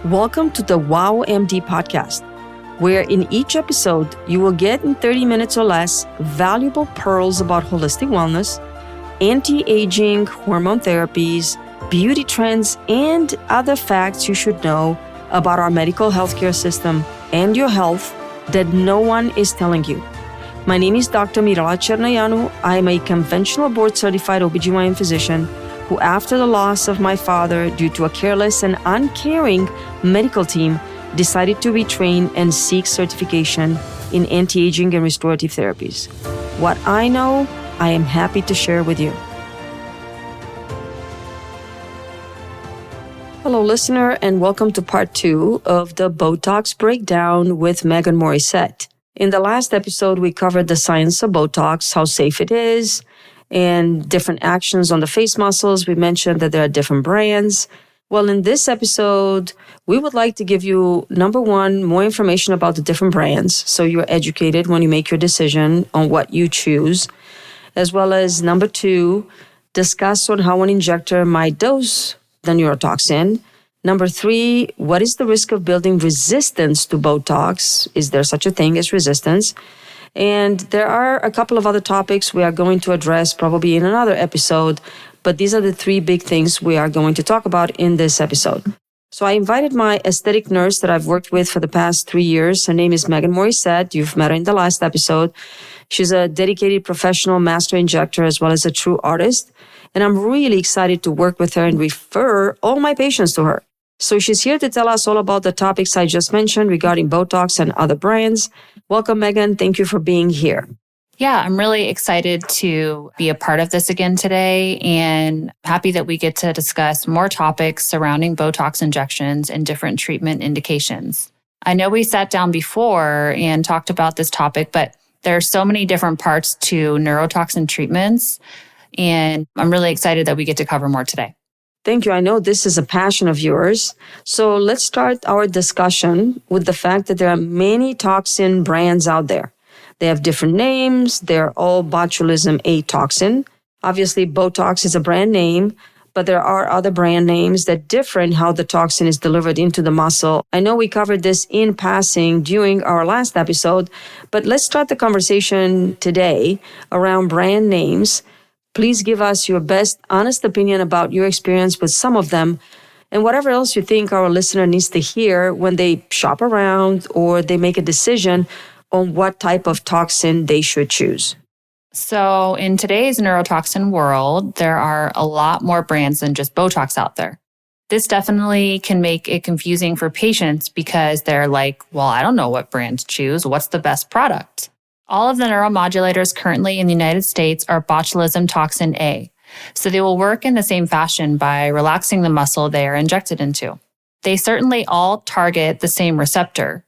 Welcome to the Wow MD podcast, where in each episode, you will get in 30 minutes or less valuable pearls about holistic wellness, anti-aging, hormone therapies, beauty trends, and other facts you should know about our medical healthcare system and your health that no one is telling you. My name is Dr. Mirala Chernayanu. I am a conventional board-certified OBGYN physician who, after the loss of my father due to a careless and uncaring medical team, decided to retrain and seek certification in anti-aging and restorative therapies. What I know, I am happy to share with you. Hello, listener, and welcome to part 2 of the Botox breakdown with Meghan Morrissette. In the last episode, we covered the science of Botox, how safe it is, and different actions on the face muscles. We mentioned that there are different brands. Well, in this episode, we would like to give you, number one, more information about the different brands so you're educated when you make your decision on what you choose, as well as number two, discuss on how an injector might dose the neurotoxin. Number three, what is the risk of building resistance to Botox? Is there such a thing as resistance? And there are a couple of other topics we are going to address probably in another episode, but these are the three big things we are going to talk about in this episode. So I invited my aesthetic nurse that I've worked with for the past 3 years. Her name is Meghan Morrissette. You've met her in the last episode. She's a dedicated professional master injector as well as a true artist. And I'm really excited to work with her and refer all my patients to her. So she's here to tell us all about the topics I just mentioned regarding Botox and other brands. Welcome, Meghan. Thank you for being here. Yeah, I'm really excited to be a part of this again today and happy that we get to discuss more topics surrounding Botox injections and different treatment indications. I know we sat down before and talked about this topic, but there are so many different parts to neurotoxin treatments, and I'm really excited that we get to cover more today. Thank you. I know this is a passion of yours. So let's start our discussion with the fact that there are many toxin brands out there. They have different names. They're all botulism A toxin. Obviously, Botox is a brand name, but there are other brand names that differ in how the toxin is delivered into the muscle. I know we covered this in passing during our last episode, but let's start the conversation today around brand names. Please give us your best honest opinion about your experience with some of them and whatever else you think our listener needs to hear when they shop around or they make a decision on what type of toxin they should choose. So in today's neurotoxin world, there are a lot more brands than just Botox out there. This definitely can make it confusing for patients because they're like, well, I don't know what brand to choose. What's the best product? All of the neuromodulators currently in the United States are botulism toxin A, so they will work in the same fashion by relaxing the muscle they are injected into. They certainly all target the same receptor,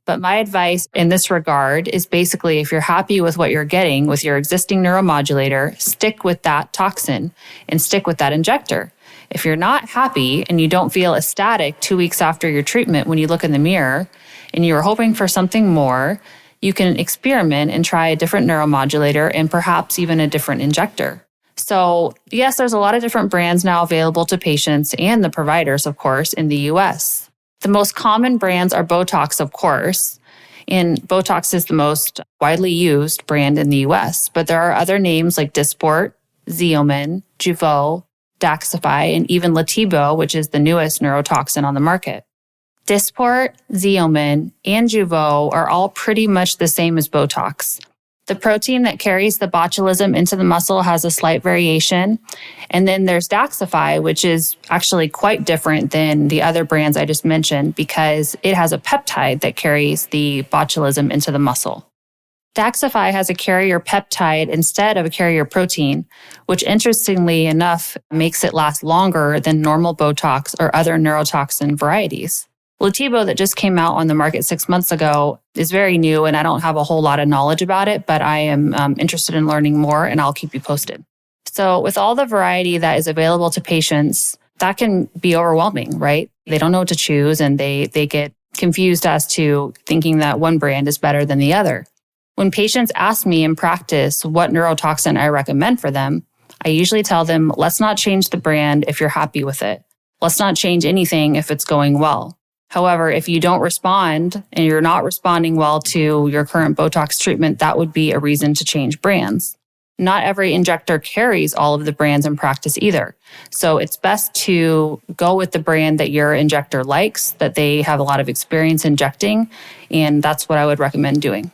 but my advice in this regard is basically if you're happy with what you're getting with your existing neuromodulator, stick with that toxin and stick with that injector. If you're not happy and you don't feel ecstatic 2 weeks after your treatment when you look in the mirror and you're hoping for something more, you can experiment and try a different neuromodulator and perhaps even a different injector. So yes, there's a lot of different brands now available to patients and the providers, of course, in the US. The most common brands are Botox, of course, and Botox is the most widely used brand in the US, but there are other names like Dysport, Xeomin, Jeuveau, Daxxify, and even Letybo, which is the newest neurotoxin on the market. Dysport, Xeomin, and Jeuveau are all pretty much the same as Botox. The protein that carries the botulism into the muscle has a slight variation. And then there's Daxxify, which is actually quite different than the other brands I just mentioned because it has a peptide that carries the botulism into the muscle. Daxxify has a carrier peptide instead of a carrier protein, which interestingly enough makes it last longer than normal Botox or other neurotoxin varieties. Letybo that just came out on the market 6 months ago is very new and I don't have a whole lot of knowledge about it, but I am interested in learning more and I'll keep you posted. So with all the variety that is available to patients, that can be overwhelming, right? They don't know what to choose and they get confused as to thinking that one brand is better than the other. When patients ask me in practice what neurotoxin I recommend for them, I usually tell them, let's not change the brand if you're happy with it. Let's not change anything if it's going well. However, if you don't respond and you're not responding well to your current Botox treatment, that would be a reason to change brands. Not every injector carries all of the brands in practice either. So it's best to go with the brand that your injector likes, that they have a lot of experience injecting, and that's what I would recommend doing.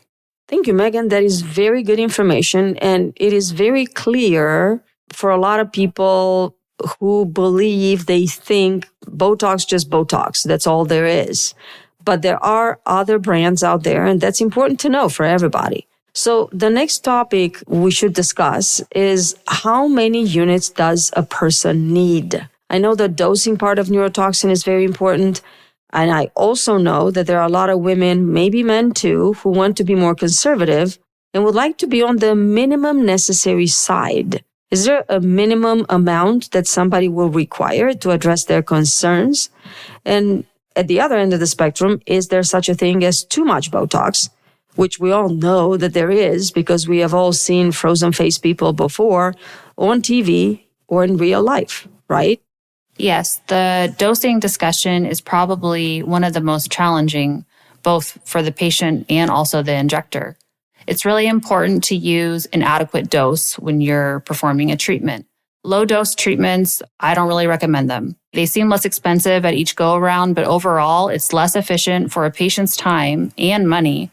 Thank you, Meghan. That is very good information, and it is very clear for a lot of people who believe they think Botox, just Botox. That's all there is. But there are other brands out there, and that's important to know for everybody. So the next topic we should discuss is how many units does a person need? I know the dosing part of neurotoxin is very important. And I also know that there are a lot of women, maybe men too, who want to be more conservative and would like to be on the minimum necessary side. Is there a minimum amount that somebody will require to address their concerns? And at the other end of the spectrum, is there such a thing as too much Botox? Which we all know that there is because we have all seen frozen face people before on TV or in real life, right? Yes, the dosing discussion is probably one of the most challenging, both for the patient and also the injector. It's really important to use an adequate dose when you're performing a treatment. Low dose treatments, I don't really recommend them. They seem less expensive at each go around, but overall, it's less efficient for a patient's time and money.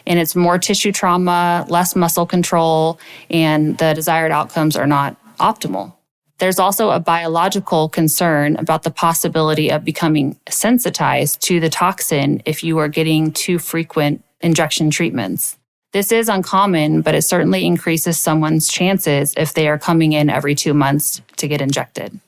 And it's more tissue trauma, less muscle control, and the desired outcomes are not optimal. There's also a biological concern about the possibility of becoming sensitized to the toxin if you are getting too frequent injection treatments. This is uncommon, but it certainly increases someone's chances if they are coming in every 2 months to get injected.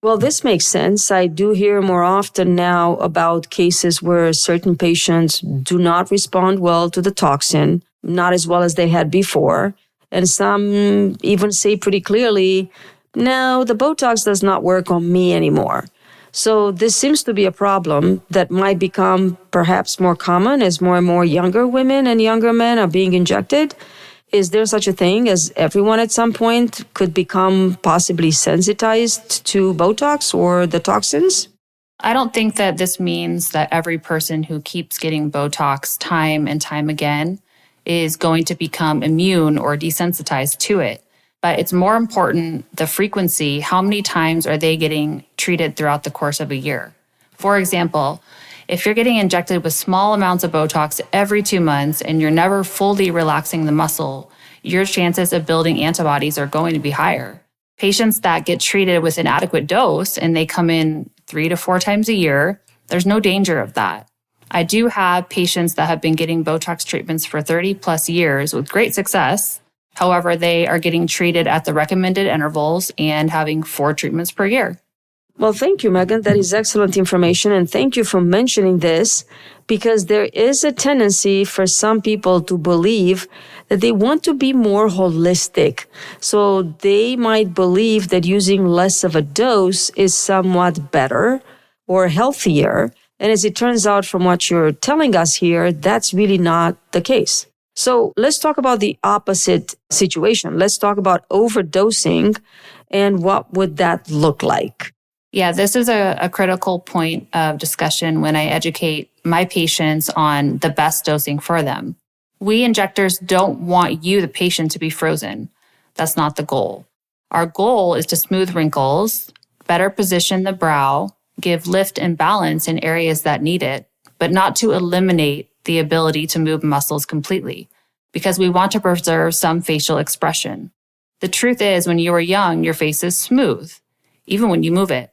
Well, this makes sense. I do hear more often now about cases where certain patients do not respond well to the toxin, not as well as they had before. And some even say pretty clearly, no, the Botox does not work on me anymore. So this seems to be a problem that might become perhaps more common as more and more younger women and younger men are being injected. Is there such a thing as everyone at some point could become possibly sensitized to Botox or the toxins? I don't think that this means that every person who keeps getting Botox time and time again is going to become immune or desensitized to it. But it's more important the frequency, how many times are they getting treated throughout the course of a year? For example, if you're getting injected with small amounts of Botox every 2 months and you're never fully relaxing the muscle, your chances of building antibodies are going to be higher. Patients that get treated with an adequate dose and they come in 3 to 4 times a year, there's no danger of that. I do have patients that have been getting Botox treatments for 30 plus years with great success. However, they are getting treated at the recommended intervals and having 4 treatments per year. Well, thank you, Meghan. That is excellent information. And thank you for mentioning this because there is a tendency for some people to believe that they want to be more holistic. So they might believe that using less of a dose is somewhat better or healthier. And as it turns out from what you're telling us here, that's really not the case. So let's talk about the opposite situation. Let's talk about overdosing and what would that look like? Yeah, this is a critical point of discussion when I educate my patients on the best dosing for them. We injectors don't want you, the patient, to be frozen. That's not the goal. Our goal is to smooth wrinkles, better position the brow, give lift and balance in areas that need it, but not to eliminate the ability to move muscles completely, because we want to preserve some facial expression. The truth is, when you are young, your face is smooth, even when you move it.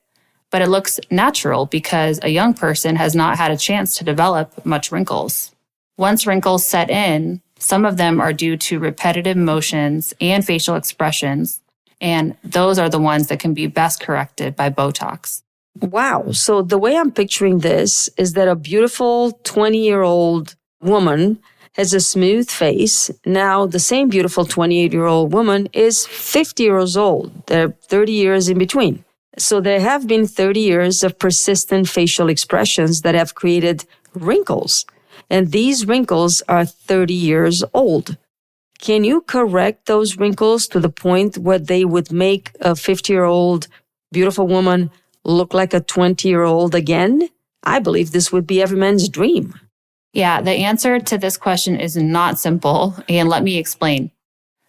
But it looks natural because a young person has not had a chance to develop much wrinkles. Once wrinkles set in, some of them are due to repetitive motions and facial expressions, and those are the ones that can be best corrected by Botox. Wow. So the way I'm picturing this is that a beautiful 20-year-old woman has a smooth face. Now, the same beautiful 28-year-old woman is 50 years old. They're 30 years in between. So there have been 30 years of persistent facial expressions that have created wrinkles. And these wrinkles are 30 years old. Can you correct those wrinkles to the point where they would make a 50-year-old beautiful woman look like a 20-year-old again? I believe this would be every man's dream. Yeah, the answer to this question is not simple, and let me explain.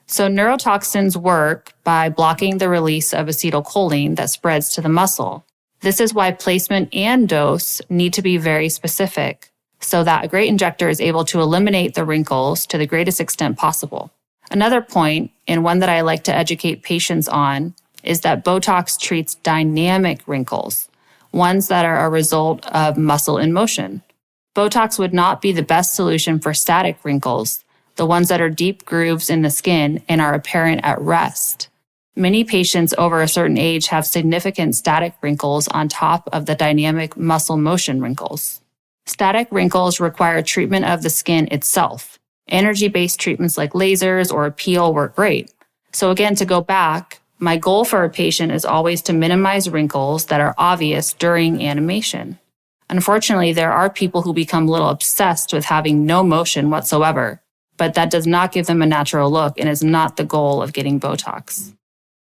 So neurotoxins work by blocking the release of acetylcholine that spreads to the muscle. This is why placement and dose need to be very specific so that a great injector is able to eliminate the wrinkles to the greatest extent possible. Another point, and one that I like to educate patients on, is that Botox treats dynamic wrinkles, ones that are a result of muscle in motion. Botox would not be the best solution for static wrinkles, the ones that are deep grooves in the skin and are apparent at rest. Many patients over a certain age have significant static wrinkles on top of the dynamic muscle motion wrinkles. Static wrinkles require treatment of the skin itself. Energy-based treatments like lasers or a peel work great. So again, to go back, my goal for a patient is always to minimize wrinkles that are obvious during animation. Unfortunately, there are people who become a little obsessed with having no motion whatsoever, but that does not give them a natural look and is not the goal of getting Botox.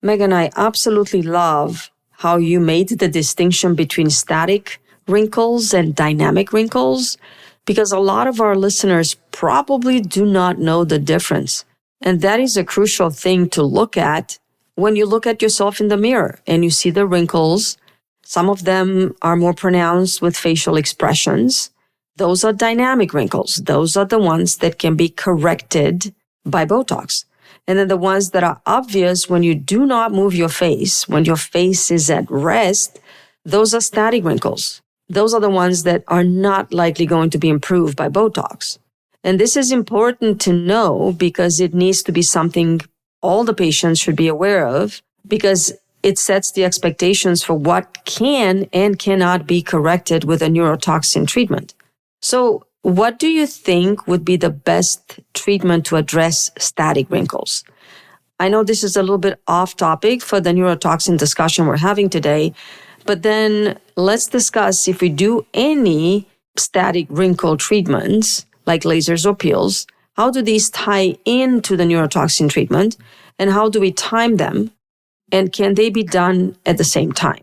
Meghan, I absolutely love how you made the distinction between static wrinkles and dynamic wrinkles, because a lot of our listeners probably do not know the difference. And that is a crucial thing to look at when you look at yourself in the mirror and you see the wrinkles. Some of them are more pronounced with facial expressions. Those are dynamic wrinkles. Those are the ones that can be corrected by Botox. And then the ones that are obvious when you do not move your face, when your face is at rest, those are static wrinkles. Those are the ones that are not likely going to be improved by Botox. And this is important to know because it needs to be something all the patients should be aware of, because it sets the expectations for what can and cannot be corrected with a neurotoxin treatment. So what do you think would be the best treatment to address static wrinkles? I know this is a little bit off topic for the neurotoxin discussion we're having today, but then let's discuss if we do any static wrinkle treatments like lasers or peels, how do these tie into the neurotoxin treatment and how do we time them? And can they be done at the same time?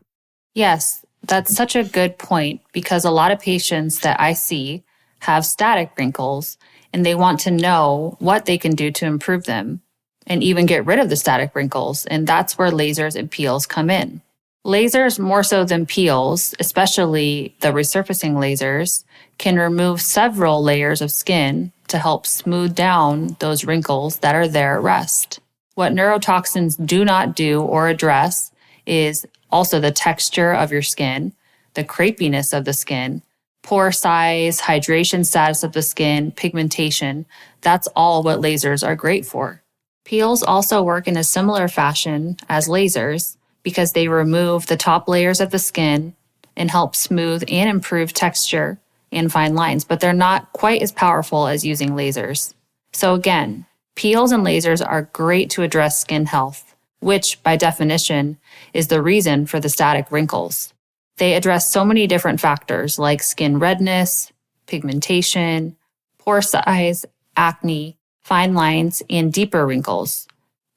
Yes, that's such a good point because a lot of patients that I see have static wrinkles and they want to know what they can do to improve them and even get rid of the static wrinkles. And that's where lasers and peels come in. Lasers, more so than peels, especially the resurfacing lasers, can remove several layers of skin to help smooth down those wrinkles that are there at rest. What neurotoxins do not do or address is also the texture of your skin, the crepiness of the skin, pore size, hydration status of the skin, pigmentation. That's all what lasers are great for. Peels also work in a similar fashion as lasers because they remove the top layers of the skin and help smooth and improve texture and fine lines, but they're not quite as powerful as using lasers. So again, peels and lasers are great to address skin health, which by definition is the reason for the static wrinkles. They address so many different factors like skin redness, pigmentation, pore size, acne, fine lines, and deeper wrinkles.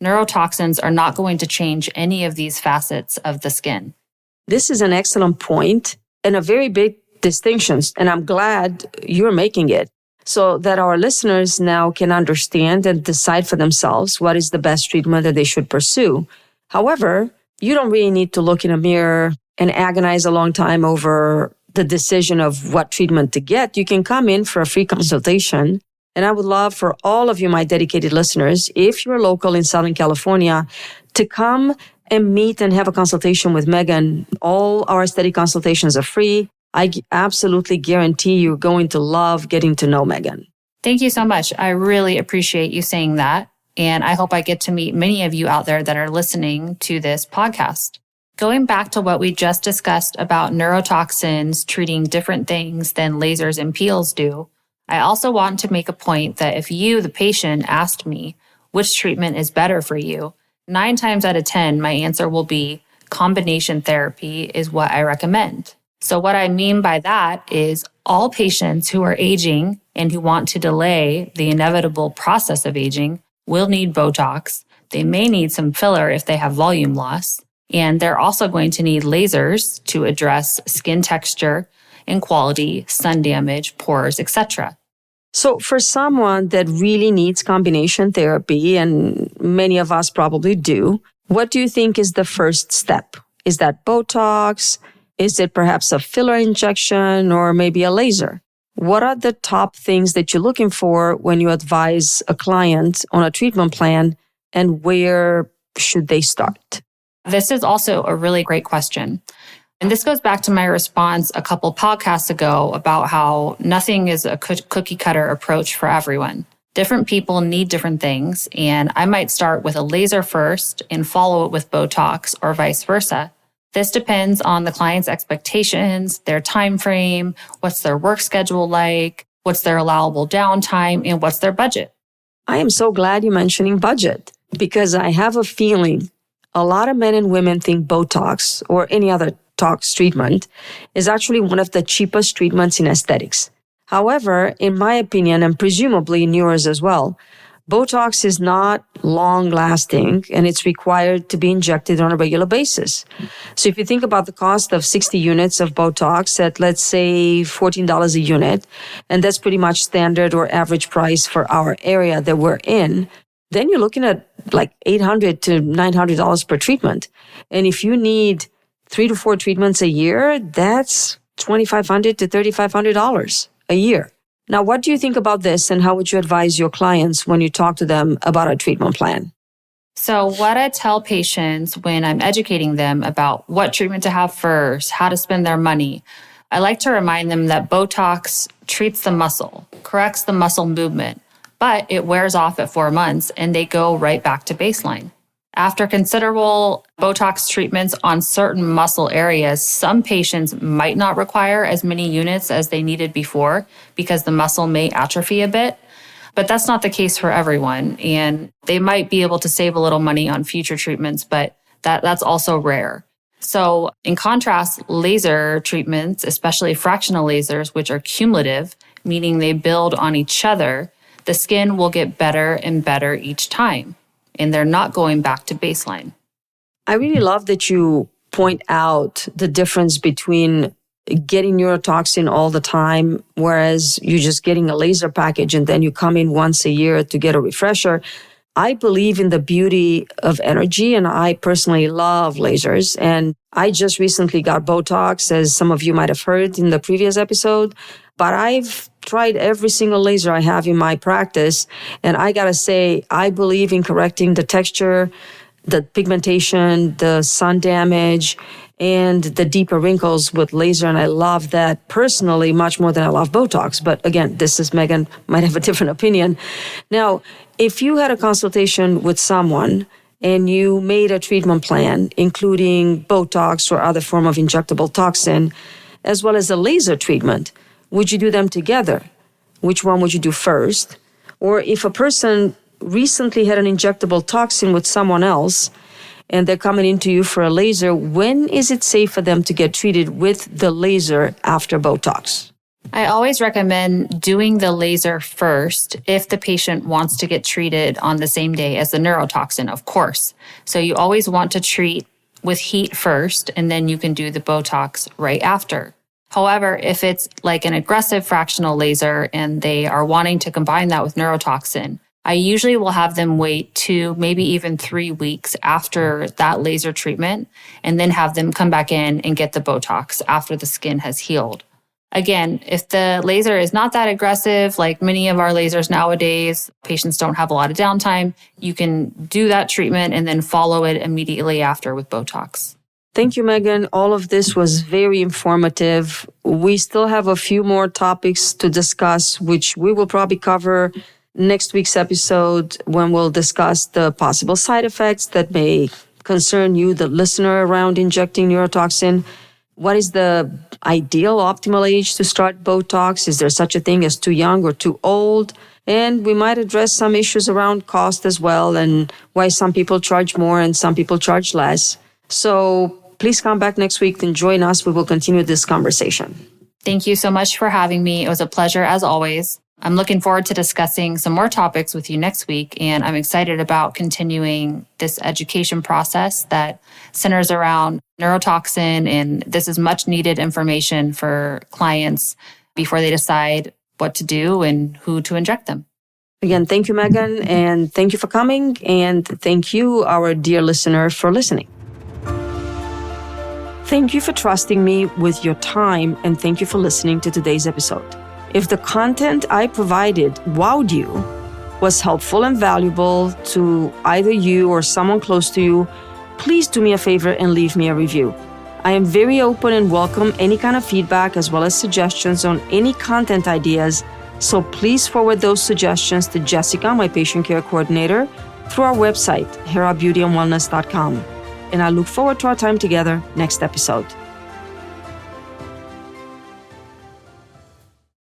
Neurotoxins are not going to change any of these facets of the skin. This is an excellent point and a very big distinction, and I'm glad you're making it so that our listeners now can understand and decide for themselves what is the best treatment that they should pursue. However, you don't really need to look in a mirror and agonize a long time over the decision of what treatment to get. You can come in for a free consultation. And I would love for all of you, my dedicated listeners, if you're local in Southern California, to come and meet and have a consultation with Meghan. All our aesthetic consultations are free. I absolutely guarantee you're going to love getting to know Meghan. Thank you so much. I really appreciate you saying that. And I hope I get to meet many of you out there that are listening to this podcast. Going back to what we just discussed about neurotoxins treating different things than lasers and peels do, I also want to make a point that if you, the patient, asked me which treatment is better for you, 9 times out of 10, my answer will be combination therapy is what I recommend. So what I mean by that is all patients who are aging and who want to delay the inevitable process of aging will need Botox. They may need some filler if they have volume loss. And they're also going to need lasers to address skin texture and quality, sun damage, pores, etc. So for someone that really needs combination therapy, and many of us probably do, what do you think is the first step? Is that Botox? Is it perhaps a filler injection or maybe a laser? What are the top things that you're looking for when you advise a client on a treatment plan, and where should they start? This is also a really great question. And this goes back to my response a couple podcasts ago about how nothing is a cookie cutter approach for everyone. Different people need different things, and I might start with a laser first and follow it with Botox or vice versa. This depends on the client's expectations, their time frame, what's their work schedule like, what's their allowable downtime, and what's their budget. I am so glad you're mentioning budget, because I have a feeling a lot of men and women think Botox or any other tox treatment is actually one of the cheapest treatments in aesthetics. However, in my opinion, and presumably in yours as well, Botox is not long-lasting, and it's required to be injected on a regular basis. So if you think about the cost of 60 units of Botox at, let's say, $14 a unit, and that's pretty much standard or average price for our area that we're in, then you're looking at like $800 to $900 per treatment. And if you need 3 to 4 treatments a year, that's $2,500 to $3,500 a year. Now, what do you think about this, and how would you advise your clients when you talk to them about a treatment plan? So what I tell patients when I'm educating them about what treatment to have first, how to spend their money, I like to remind them that Botox treats the muscle, corrects the muscle movement, but it wears off at 4 months and they go right back to baseline. After considerable Botox treatments on certain muscle areas, some patients might not require as many units as they needed before because the muscle may atrophy a bit. But that's not the case for everyone. And they might be able to save a little money on future treatments, but that's also rare. So in contrast, laser treatments, especially fractional lasers, which are cumulative, meaning they build on each other, the skin will get better and better each time. And they're not going back to baseline. I really love that you point out the difference between getting neurotoxin all the time, whereas you're just getting a laser package and then you come in once a year to get a refresher. I believe in the beauty of energy, and I personally love lasers. And I just recently got Botox, as some of you might have heard in the previous episode. But I've tried every single laser I have in my practice. And I got to say, I believe in correcting the texture, the pigmentation, the sun damage, and the deeper wrinkles with laser. And I love that personally much more than I love Botox. But again, this is Meghan, might have a different opinion. Now, if you had a consultation with someone and you made a treatment plan, including Botox or other form of injectable toxin, as well as a laser treatment, would you do them together? Which one would you do first? Or if a person recently had an injectable toxin with someone else and they're coming into you for a laser, when is it safe for them to get treated with the laser after Botox? I always recommend doing the laser first if the patient wants to get treated on the same day as the neurotoxin, of course. So you always want to treat with heat first, and then you can do the Botox right after. However, if it's like an aggressive fractional laser and they are wanting to combine that with neurotoxin, I usually will have them wait 2, maybe even 3 weeks after that laser treatment, and then have them come back in and get the Botox after the skin has healed. Again, if the laser is not that aggressive, like many of our lasers nowadays, patients don't have a lot of downtime, you can do that treatment and then follow it immediately after with Botox. Thank you, Meghan. All of this was very informative. We still have a few more topics to discuss, which we will probably cover next week's episode when we'll discuss the possible side effects that may concern you, the listener, around injecting neurotoxin. What is the ideal optimal age to start Botox? Is there such a thing as too young or too old? And we might address some issues around cost as well, and why some people charge more and some people charge less. So please come back next week and join us. We will continue this conversation. Thank you so much for having me. It was a pleasure as always. I'm looking forward to discussing some more topics with you next week, and I'm excited about continuing this education process that centers around neurotoxin, and this is much needed information for clients before they decide what to do and who to inject them. Again, thank you, Meghan, and thank you for coming, and thank you, our dear listener, for listening. Thank you for trusting me with your time, and thank you for listening to today's episode. If the content I provided wowed you, was helpful and valuable to either you or someone close to you, please do me a favor and leave me a review. I am very open and welcome any kind of feedback as well as suggestions on any content ideas, so please forward those suggestions to Jessica, my patient care coordinator, through our website, herabeautyandwellness.com. And I look forward to our time together next episode.